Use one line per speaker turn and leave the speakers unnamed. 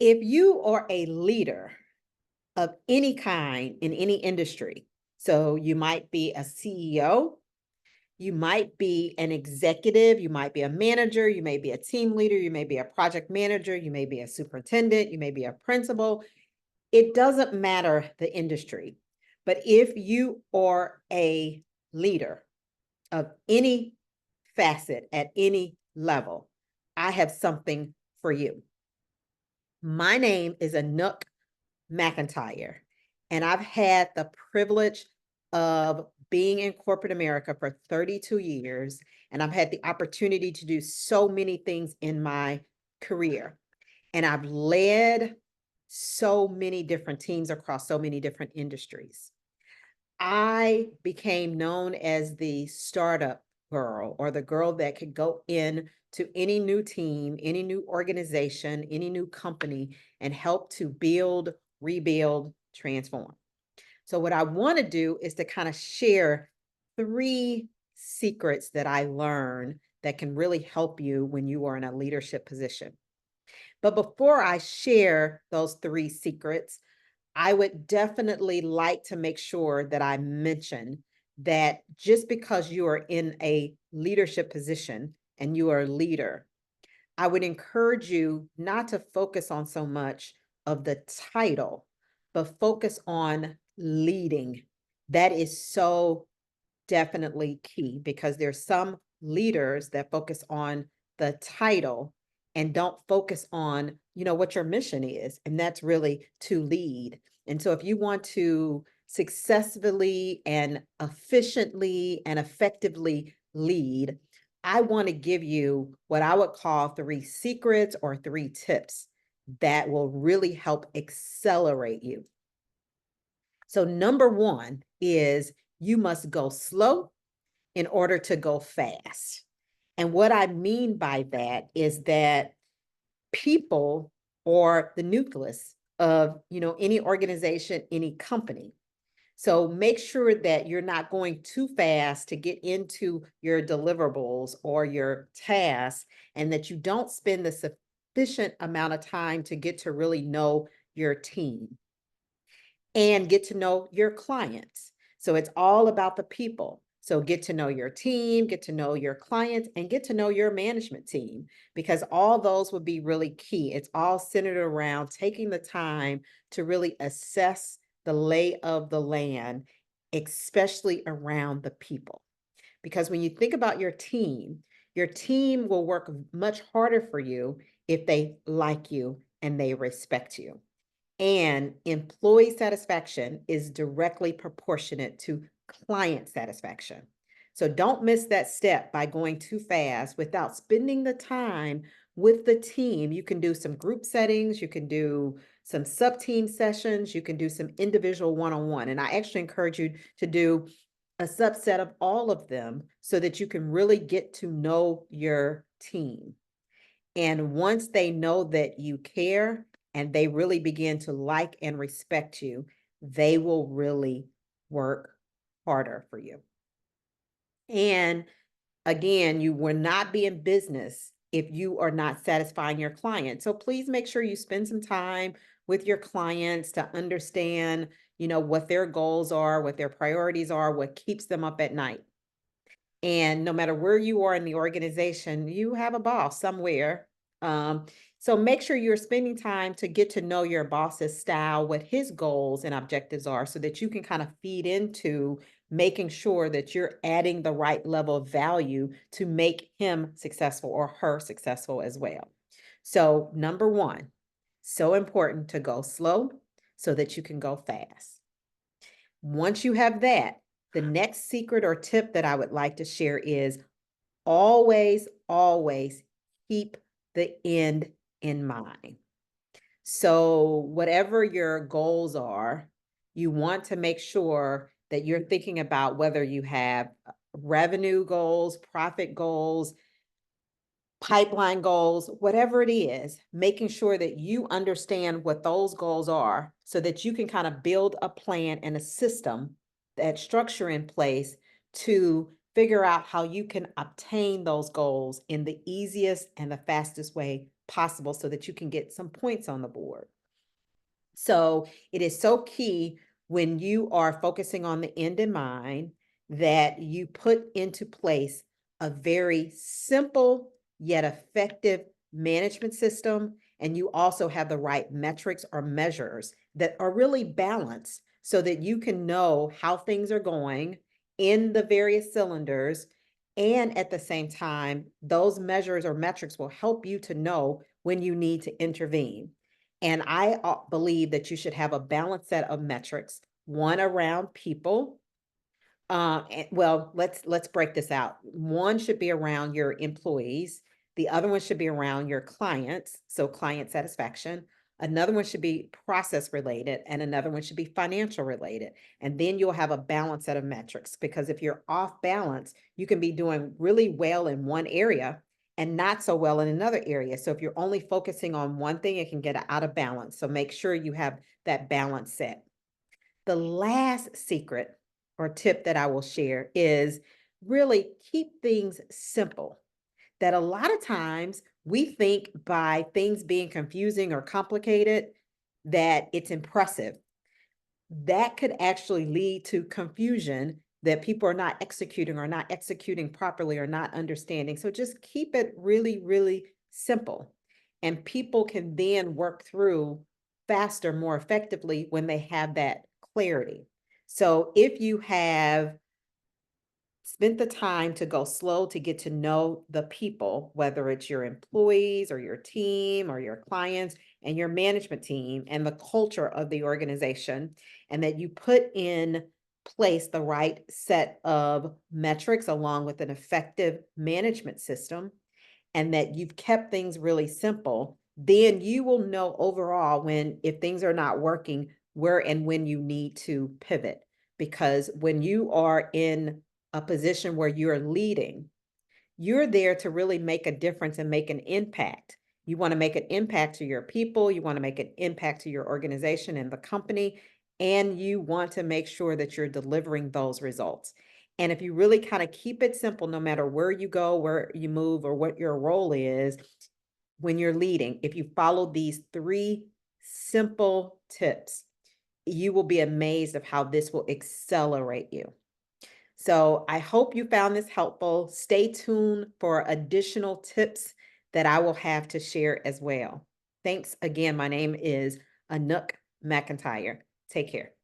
If you are a leader of any kind in any industry, so you might be a CEO, you might be an executive, you might be a manager, you may be a team leader, you may be a project manager, you may be a superintendent, you may be a principal. It doesn't matter the industry. But if you are a leader of any facet at any level, I have something for you. My name is Anouk McIntyre, and I've had the privilege of being in corporate America for 32 years, and I've had the opportunity to do so many things in my career. And I've led so many different teams across so many different industries. I became known as the startup girl, or the girl that could go in to any new team, any new organization, any new company and help to build, rebuild, transform. So what I want to do is to kind of share three secrets that I learned that can really help you when you are in a leadership position. But before I share those three secrets, I would definitely like to make sure that I mention that just because you are in a leadership position and you are a leader, I would encourage you not to focus on so much of the title, but focus on leading. That is so definitely key because there's some leaders that focus on the title and don't focus on, what your mission is, and that's really to lead. And so if you want to successfully and efficiently and effectively lead, I want to give you what I would call three secrets or three tips that will really help accelerate you. So number one is you must go slow in order to go fast. And what I mean by that is that people or the nucleus of, any organization, any company. So make sure that you're not going too fast to get into your deliverables or your tasks, and that you don't spend the sufficient amount of time to get to really know your team and get to know your clients. So it's all about the people. So get to know your team, get to know your clients, and get to know your management team, because all those would be really key. It's all centered around taking the time to really assess the lay of the land, especially around the people. Because when you think about your team will work much harder for you if they like you and they respect you. And employee satisfaction is directly proportionate to client satisfaction. So don't miss that step by going too fast without spending the time with the team. You can do some group settings, you can do some sub team sessions, you can do some individual one on one. And I actually encourage you to do a subset of all of them so that you can really get to know your team. And once they know that you care and they really begin to like and respect you, they will really work harder for you. And again, you will not be in business if you are not satisfying your client. So please make sure you spend some time with your clients to understand, what their goals are, what their priorities are, what keeps them up at night. And no matter where you are in the organization, you have a boss somewhere. Um, so make sure you're spending time to get to know your boss's style, what his goals and objectives are, so that you can kind of feed into making sure that you're adding the right level of value to make him successful or her successful as well. So, number one, so important to go slow so that you can go fast. Once you have that, the next secret or tip that I would like to share is always, always keep the end in mind. So, whatever your goals are, you want to make sure that you're thinking about whether you have revenue goals, profit goals, pipeline goals, whatever it is, making sure that you understand what those goals are so that you can kind of build a plan and a system, that structure in place to figure out how you can obtain those goals in the easiest and the fastest way possible so that you can get some points on the board. So it is so key when you are focusing on the end in mind that you put into place a very simple yet effective management system. And you also have the right metrics or measures that are really balanced so that you can know how things are going in the various cylinders. And at the same time, those measures or metrics will help you to know when you need to intervene. And I believe that you should have a balanced set of metrics, one around people. Well, let's break this out. One should be around your employees. The other one should be around your clients, so client satisfaction. Another one should be process related, and another one should be financial related. And then you'll have a balanced set of metrics because if you're off balance, you can be doing really well in one area and not so well in another area. So if you're only focusing on one thing, it can get out of balance. So make sure you have that balance set. The last secret or tip that I will share is really keep things simple. That a lot of times we think by things being confusing or complicated that it's impressive. That could actually lead to confusion that people are not executing or not executing properly or not understanding. So just keep it really, really simple. And people can then work through faster, more effectively when they have that clarity. So if you have spent the time to go slow to get to know the people, whether it's your employees or your team or your clients and your management team and the culture of the organization, and that you put in place the right set of metrics along with an effective management system, and that you've kept things really simple, then you will know overall when, if things are not working, where and when you need to pivot. Because when you are in a position where you're leading, you're there to really make a difference and make an impact. You want to make an impact to your people, you want to make an impact to your organization and the company, and you want to make sure that you're delivering those results. And if you really kind of keep it simple, no matter where you go, where you move, or what your role is, when you're leading, if you follow these three simple tips, you will be amazed of how this will accelerate you. So I hope you found this helpful. Stay tuned for additional tips that I will have to share as well. Thanks again. My name is Anouk McIntyre. Take care.